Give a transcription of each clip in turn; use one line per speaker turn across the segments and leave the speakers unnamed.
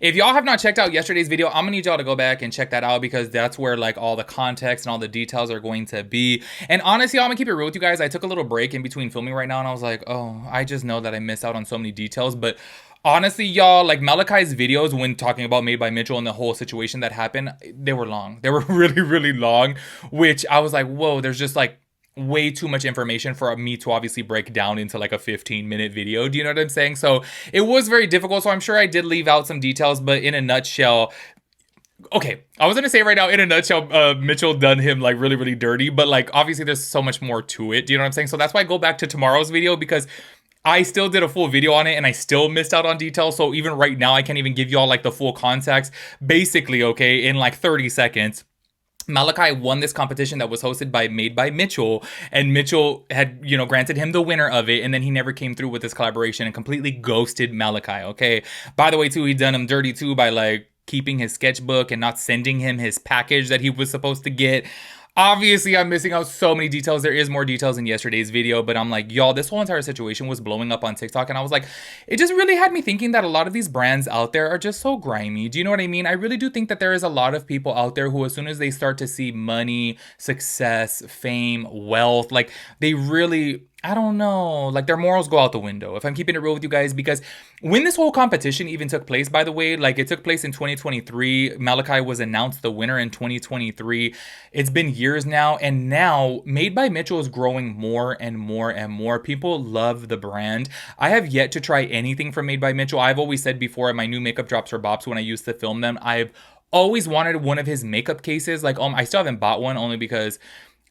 If y'all have not checked out yesterday's video, I'm gonna need y'all to go back and check that out because that's where like all the context and all the details are going to be. And honestly, I'm gonna keep it real with you guys. I took a little break in between filming right now and I was like, oh, I just know that I missed out on so many details. But honestly, y'all, like Malachi's videos when talking about Made by Mitchell and the whole situation that happened, they were long. They were really, really long, which I was like, whoa, there's just like way too much information for me to obviously break down into like a 15-minute video. Do you know what I'm saying? So it was very difficult. So I'm sure I did leave out some details, but in a nutshell, okay, I was gonna say right now, in a nutshell, Mitchell done him like really, really dirty, but like obviously there's so much more to it. Do you know what I'm saying? So that's why I go back to tomorrow's video because I still did a full video on it and I still missed out on details. So even right now, I can't even give y'all like the full context. Basically, okay, in like 30 seconds. Malachi won this competition that was hosted by Made by Mitchell, and Mitchell had, granted him the winner of it, and then he never came through with this collaboration and completely ghosted Malachi, okay? By the way, too, he done him dirty, too, by, like, keeping his sketchbook and not sending him his package that he was supposed to get. Obviously, I'm missing out so many details. There is more details in yesterday's video, but I'm like, y'all, this whole entire situation was blowing up on TikTok, and I was like, it just really had me thinking that a lot of these brands out there are just so grimy. Do you know what I mean? I really do think that there is a lot of people out there who, as soon as they start to see money, success, fame, wealth, like, they really, I don't know, like their morals go out the window, if I'm keeping it real with you guys, because when this whole competition even took place, by the way, like it took place in 2023, Malachi was announced the winner in 2023. It's been years now, and now Made by Mitchell is growing more and more and more. People love the brand. I have yet to try anything from Made by Mitchell. I've always said before, my new makeup drops for Bops when I used to film them, I've always wanted one of his makeup cases. Like, I still haven't bought one only because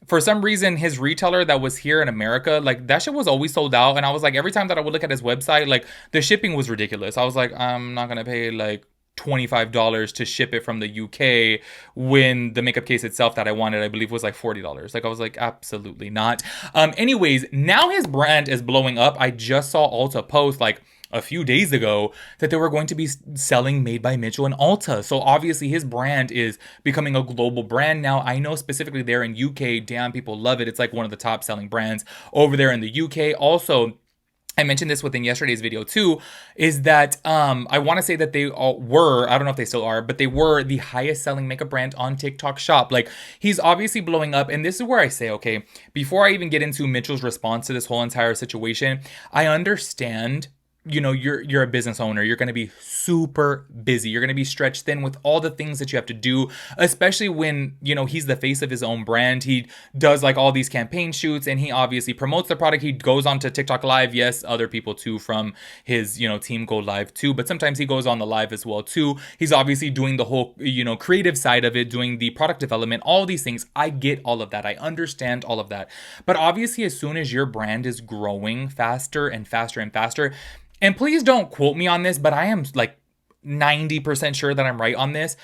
for some reason his retailer that was here in America, like that shit was always sold out, and I was like, every time that I would look at his website, like the shipping was ridiculous. I was like, I'm not gonna pay like $25 to ship it from the UK when the makeup case itself that I wanted, I believe, was like $40. Like, I was like, absolutely not. Anyways, now his brand is blowing up. I just saw Ulta post like a few days ago that they were going to be selling Made by Mitchell in Ulta. So obviously his brand is becoming a global brand now. I know specifically there in UK, damn, people love it. It's like one of the top selling brands over there in the UK. Also, I mentioned this within yesterday's video too, is that I want to say that they were, I don't know if they still are, but they were the highest selling makeup brand on TikTok Shop. Like, he's obviously blowing up. And this is where I say, okay, before I even get into Mitchell's response to this whole entire situation, I understand, you're a business owner. You're going to be super busy. You're going to be stretched thin with all the things that you have to do, especially when, he's the face of his own brand. He does like all these campaign shoots, and he obviously promotes the product. He goes on to TikTok live. Yes, other people too from his, team go live too, but sometimes he goes on the live as well too. He's obviously doing the whole, creative side of it, doing the product development, all these things. I get all of that. I understand all of that. But obviously, as soon as your brand is growing faster and faster and faster, and please don't quote me on this, but I am like 90% sure that I'm right on this.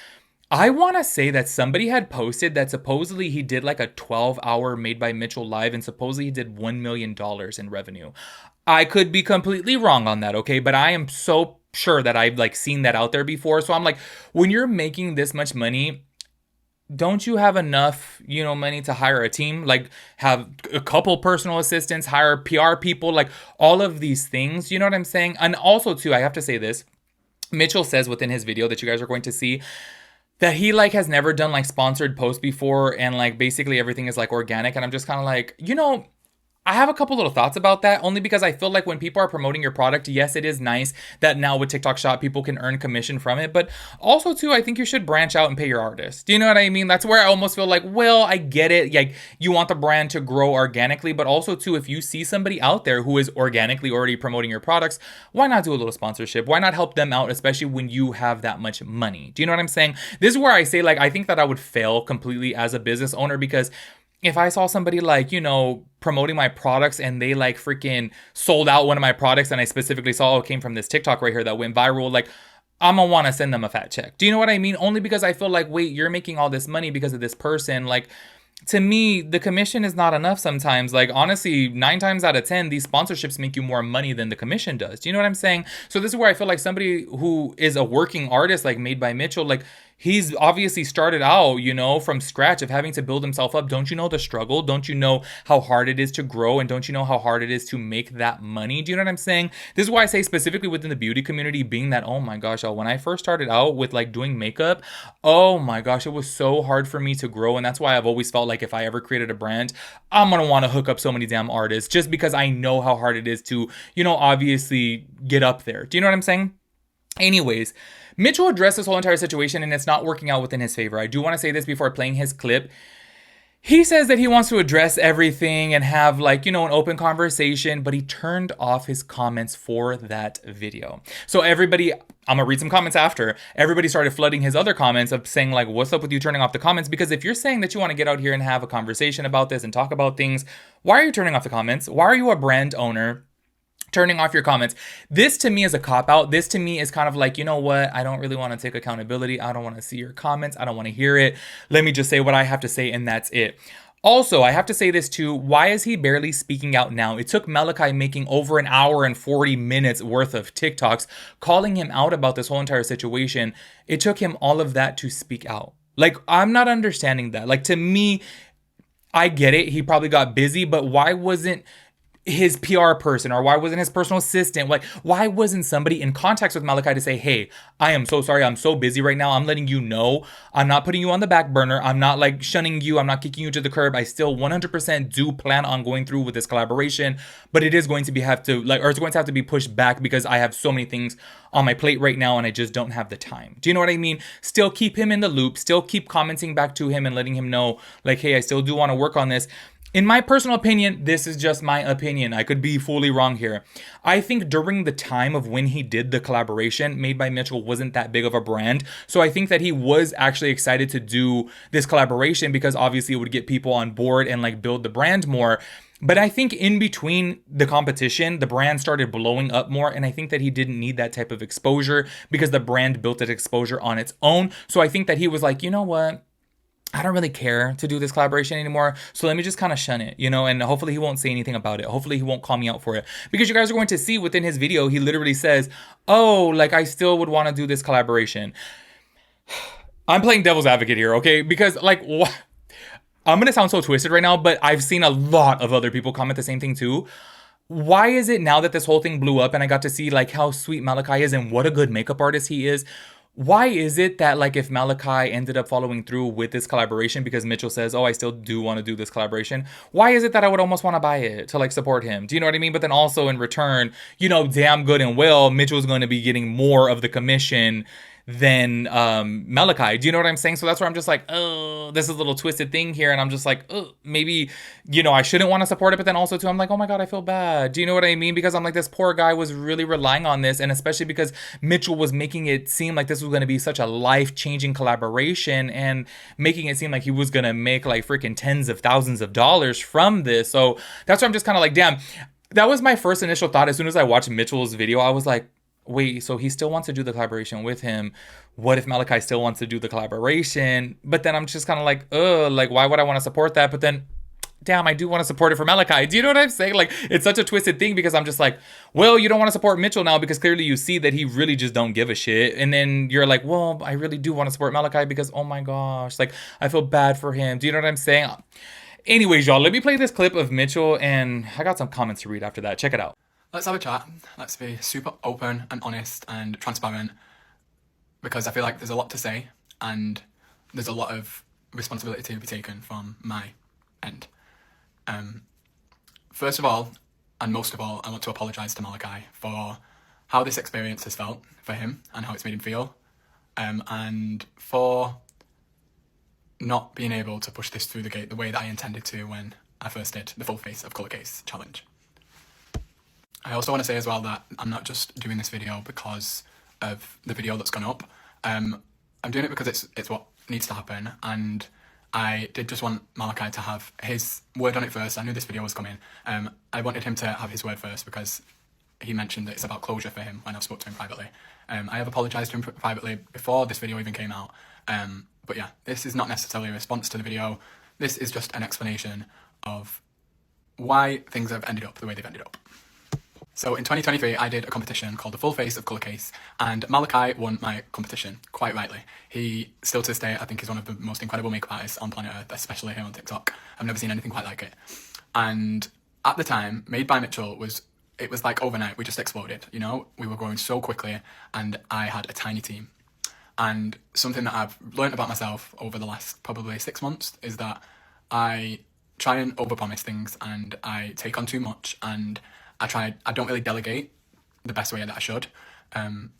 I want to say that somebody had posted that supposedly he did like a 12-hour Made by Mitchell live, and supposedly he did $1 million in revenue. I could be completely wrong on that, okay? But I am so sure that I've like seen that out there before. So I'm like, when you're making this much money, don't you have enough, money to hire a team? Like, have a couple personal assistants, hire PR people, like all of these things, you know what I'm saying? And also too, I have to say this, Mitchell says within his video that you guys are going to see that he like has never done like sponsored posts before, and like basically everything is like organic. And I'm just kind of like, I have a couple little thoughts about that, only because I feel like when people are promoting your product, yes, it is nice that now with TikTok Shop, people can earn commission from it. But also, too, I think you should branch out and pay your artists. Do you know what I mean? That's where I almost feel like, well, I get it. Like, you want the brand to grow organically, but also, too, if you see somebody out there who is organically already promoting your products, why not do a little sponsorship? Why not help them out, especially when you have that much money? Do you know what I'm saying? This is where I say, like, I think that I would fail completely as a business owner, because if I saw somebody like, promoting my products and they like freaking sold out one of my products, and I specifically saw it came from this TikTok right here that went viral, like, I'm gonna want to send them a fat check. Do you know what I mean? Only because I feel like, wait, you're making all this money because of this person. Like, to me, the commission is not enough sometimes. Like, honestly, 9 times out of 10, these sponsorships make you more money than the commission does. Do you know what I'm saying? So this is where I feel like somebody who is a working artist, like Made by Mitchell, like, He's obviously started out, you know, from scratch of having to build himself up. Don't you know the struggle? Don't you know how hard it is to grow? And don't you know how hard it is to make that money? Do you know what I'm saying? This is why I say specifically within the beauty community, being that, oh my gosh, y'all, when I first started out with like doing makeup, oh my gosh, it was so hard for me to grow. And that's why I've always felt like if I ever created a brand, I'm going to want to hook up so many damn artists just because I know how hard it is to, you know, obviously get up there. Do you know what I'm saying? Anyways, Mitchell addressed this whole entire situation and it's not working out within his favor. I do want to say this before playing his clip. He says that he wants to address everything and have like, you know, an open conversation, but he turned off his comments for that video. So everybody, I'm gonna read some comments after. Everybody started flooding his other comments of saying like, what's up with you turning off the comments? Because if you're saying that you want to get out here and have a conversation about this and talk about things, why are you turning off the comments? Why are you a brand owner turning off your comments? This to me is a cop-out. This to me is kind of like, you know what? I don't really want to take accountability. I don't want to see your comments. I don't want to hear it. Let me just say what I have to say and that's it. Also, I have to say this too. Why is he barely speaking out now? It took Malachi making over an hour and 40 minutes worth of TikToks calling him out about this whole entire situation. It took him all of that to speak out. Like, I'm not understanding that. Like, to me, I get it. He probably got busy, but why wasn't his PR person or why wasn't his personal assistant? Like, why wasn't somebody in contact with Malachi to say, hey, I am so sorry. I'm so busy right now. I'm letting you know. I'm not putting you on the back burner. I'm not like shunning you. I'm not kicking you to the curb. I still 100% do plan on going through with this collaboration, but it is going to be it's going to have to be pushed back because I have so many things on my plate right now and I just don't have the time. Do you know what I mean? Still keep him in the loop. Still keep commenting back to him and letting him know like, hey, I still do want to work on this. In my personal opinion, this is just my opinion. I could be fully wrong here. I think during the time of when he did the collaboration, Made by Mitchell wasn't that big of a brand. So I think that he was actually excited to do this collaboration because obviously it would get people on board and like build the brand more. But I think in between the competition, the brand started blowing up more. And I think that he didn't need that type of exposure because the brand built that exposure on its own. So I think that he was like, you know what? I don't really care to do this collaboration anymore. So let me just kind of shun it, you know, and hopefully he won't say anything about it. Hopefully he won't call me out for it because you guys are going to see within his video, he literally says, oh, like I still would want to do this collaboration. I'm playing devil's advocate here, okay? Because like, I'm going to sound so twisted right now, but I've seen a lot of other people comment the same thing too. Why is it now that this whole thing blew up and I got to see like how sweet Malachi is and what a good makeup artist he is? Why is it that like if Malachi ended up following through with this collaboration because Mitchell says, oh, I still do want to do this collaboration, why is it that I would almost want to buy it to like support him? Do you know what I mean? But then also in return, you know, damn good and well, Mitchell's going to be getting more of the commission than Malachi. Do you know what I'm saying? So that's where I'm just like, oh, this is a little twisted thing here. And I'm just like, oh, maybe, you know, I shouldn't want to support it. But then also too, I'm like, oh my God, I feel bad. Do you know what I mean? Because I'm like, this poor guy was really relying on this. And especially because Mitchell was making it seem like this was going to be such a life-changing collaboration and making it seem like he was going to make like freaking tens of thousands of dollars from this. So that's where I'm just kind of like, damn, that was my first initial thought. As soon as I watched Mitchell's video, I was like, wait, so he still wants to do the collaboration with him. What if Malachi still wants to do the collaboration? But then I'm just kind of like, like, why would I want to support that? But then, damn, I do want to support it for Malachi. Do you know what I'm saying? Like, it's such a twisted thing because I'm just like, well, you don't want to support Mitchell now because clearly you see that he really just don't give a shit. And then you're like, well, I really do want to support Malachi because, oh my gosh, like, I feel bad for him. Do you know what I'm saying? Anyways, y'all, let me play this clip of Mitchell and I got some comments to read after that. Check it out.
Let's have a chat. Let's be super open and honest and transparent because I feel like there's a lot to say and there's a lot of responsibility to be taken from my end. First of all, and most of all, I want to apologise to Malachi for how this experience has felt for him and how it's made him feel, and for not being able to push this through the gate the way that I intended to when I first did the full face of colour case challenge. I also want to say as well that I'm not just doing this video because of the video that's gone up. I'm doing it because it's what needs to happen, and I did just want Malachi to have his word on it first. I knew this video was coming. I wanted him to have his word first because he mentioned that it's about closure for him when I've spoke to him privately. I have apologised to him privately before this video even came out. But yeah, this is not necessarily a response to the video. This is just an explanation of why things have ended up the way they've ended up. So in 2023, I did a competition called the Full Face of Colour Case, and Malachi won my competition, quite rightly. He, still to this day, I think is one of the most incredible makeup artists on planet Earth, especially here on TikTok. I've never seen anything quite like it. And at the time, Made by Mitchell was like overnight, we just exploded, you know? We were growing so quickly, and I had a tiny team. And something that I've learned about myself over the last probably 6 months is that I try and overpromise things, and I take on too much, and I don't really delegate the best way that I should. And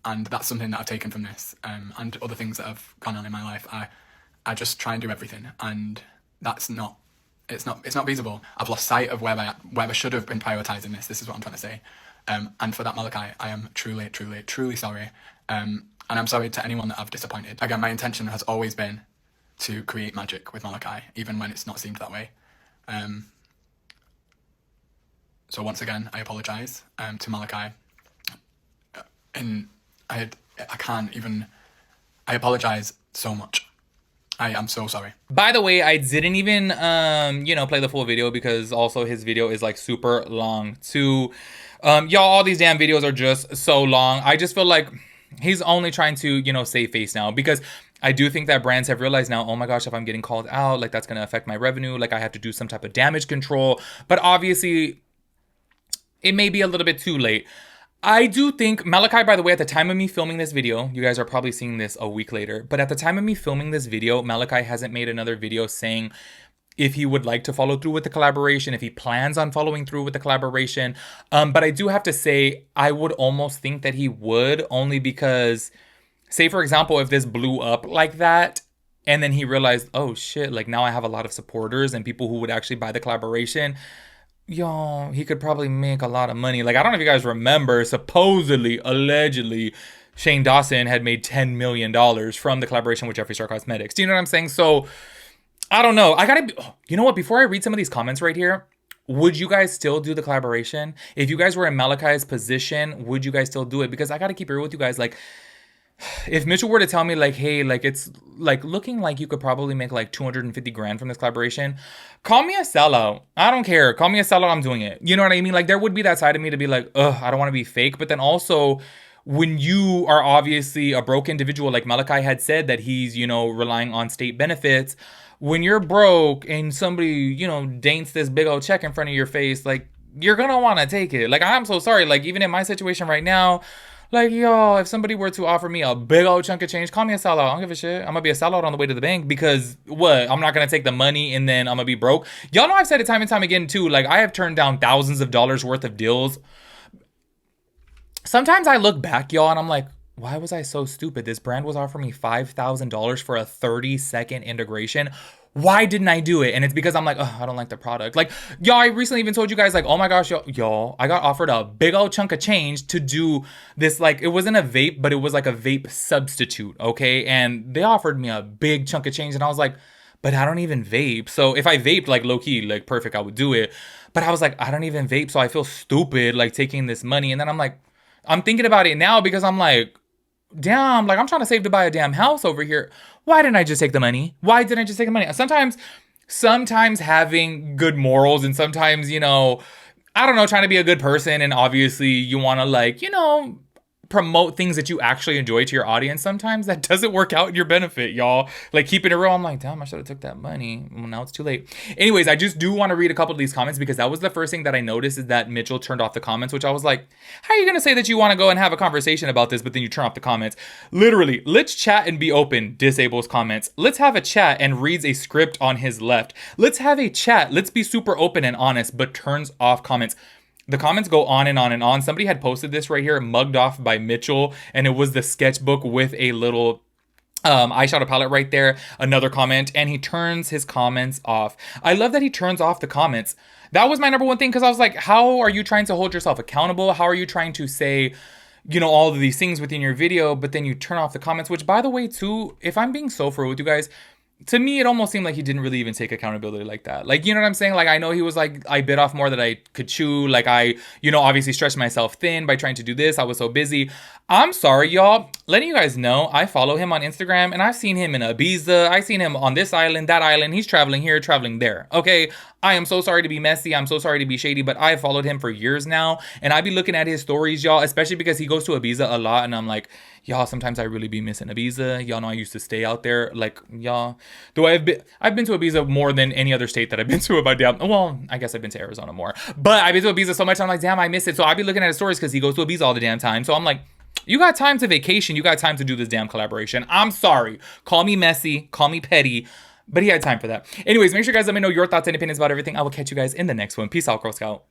that's something that I've taken from this, and other things that have gone on in my life. I just try and do everything, and it's not feasible. I've lost sight of where I should have been prioritizing this. This is what I'm trying to say. And for that, Malachi, I am truly, truly, truly sorry. And I'm sorry to anyone that I've disappointed. Again, my intention has always been to create magic with Malachi, even when it's not seemed that way. So once again, I apologise to Malachi. And I apologise so much. I am so sorry.
By the way, I didn't even, play the full video because also his video is like super long too. Y'all, all these damn videos are just so long. I just feel like he's only trying to, save face now, because I do think that brands have realized now, oh my gosh, if I'm getting called out, like that's going to affect my revenue. Like I have to do some type of damage control. But obviously, it may be a little bit too late. I do think Malachi, by the way, at the time of me filming this video, you guys are probably seeing this a week later, but at the time of me filming this video, Malachi hasn't made another video saying if he would like to follow through with the collaboration, if he plans on following through with the collaboration. But I do have to say, I would almost think that he would, only because, say for example, if this blew up like that, and then he realized, oh shit, like now I have a lot of supporters and people who would actually buy the collaboration, yo, he could probably make a lot of money. Like, I don't know if you guys remember, supposedly, allegedly, Shane Dawson had made $10 million from the collaboration with Jeffree Star Cosmetics. Do you know what I'm saying? So, I don't know. You know what? Before I read some of these comments right here, would you guys still do the collaboration? If you guys were in Malachi's position, would you guys still do it? Because I gotta keep it real with you guys. Like, if Mitchell were to tell me like, hey, like it's like looking like you could probably make like 250 grand from this collaboration, call me a sellout. I don't care. Call me a sellout. I'm doing it. You know what I mean? Like there would be that side of me to be like, ugh, I don't want to be fake. But then also when you are obviously a broke individual, like Malachi had said that he's, relying on state benefits. When you're broke and somebody, daints this big old check in front of your face, like you're going to want to take it. Like, I'm so sorry. Like even in my situation right now, like, yo, if somebody were to offer me a big old chunk of change, call me a sellout. I don't give a shit. I'm going to be a sellout on the way to the bank because what? I'm not going to take the money and then I'm going to be broke. Y'all know I've said it time and time again too. Like I have turned down thousands of dollars worth of deals. Sometimes I look back, y'all, and I'm like, why was I so stupid? This brand was offering me $5,000 for a 30-second integration. Why didn't I do it? And it's because I'm like, oh, I don't like the product. Like, y'all, I recently even told you guys, like, oh my gosh, y'all, I got offered a big old chunk of change to do this, like, it wasn't a vape, but it was like a vape substitute, okay? And they offered me a big chunk of change, and I was like, but I don't even vape. So if I vaped, like, low-key, like, perfect, I would do it. But I was like, I don't even vape, so I feel stupid, like, taking this money. And then I'm like, I'm thinking about it now because I'm like, damn, like I'm trying to save to buy a damn house over here. Why didn't I just take the money? Why didn't I just take the money? Sometimes having good morals and sometimes, I don't know, trying to be a good person and obviously you want to like, promote things that you actually enjoy to your audience. Sometimes that doesn't work out in your benefit, y'all. Like keeping it real, I'm like, damn, I should have took that money. Well, now it's too late. Anyways, I just do want to read a couple of these comments because that was the first thing that I noticed is that Mitchell turned off the comments, which I was like, how are you going to say that you want to go and have a conversation about this, but then you turn off the comments? Literally, let's chat and be open, disables comments. Let's have a chat and reads a script on his left. Let's have a chat. Let's be super open and honest, but turns off comments. The comments go on and on and on. Somebody had posted this right here, mugged off by Mitchell, and it was the sketchbook with a little eyeshadow palette right there. Another comment, and he turns his comments off. I love that he turns off the comments. That was my number one thing, because I was like, how are you trying to hold yourself accountable? How are you trying to say, all of these things within your video, but then you turn off the comments? Which, by the way, too, if I'm being so for with you guys, to me, it almost seemed like he didn't really even take accountability like that. Like, you know what I'm saying? Like, I know he was like, I bit off more than I could chew. Like, I, obviously stretched myself thin by trying to do this. I was so busy. I'm sorry, y'all. Letting you guys know, I follow him on Instagram and I've seen him in Ibiza. I've seen him on this island, that island. He's traveling here, traveling there. Okay. I am so sorry to be messy. I'm so sorry to be shady, but I've followed him for years now. And I be looking at his stories, y'all, especially because he goes to Ibiza a lot. And I'm like, y'all, sometimes I really be missing Ibiza. Y'all know I used to stay out there. Like, y'all, I've been to Ibiza more than any other state that I've been to about damn. Well, I guess I've been to Arizona more. But I've been to Ibiza so much, I'm like, damn, I miss it. So I be looking at his stories because he goes to Ibiza all the damn time. So I'm like, you got time to vacation. You got time to do this damn collaboration. I'm sorry. Call me messy. Call me petty. But he had time for that. Anyways, make sure you guys let me know your thoughts and opinions about everything. I will catch you guys in the next one. Peace out, Girl Scout.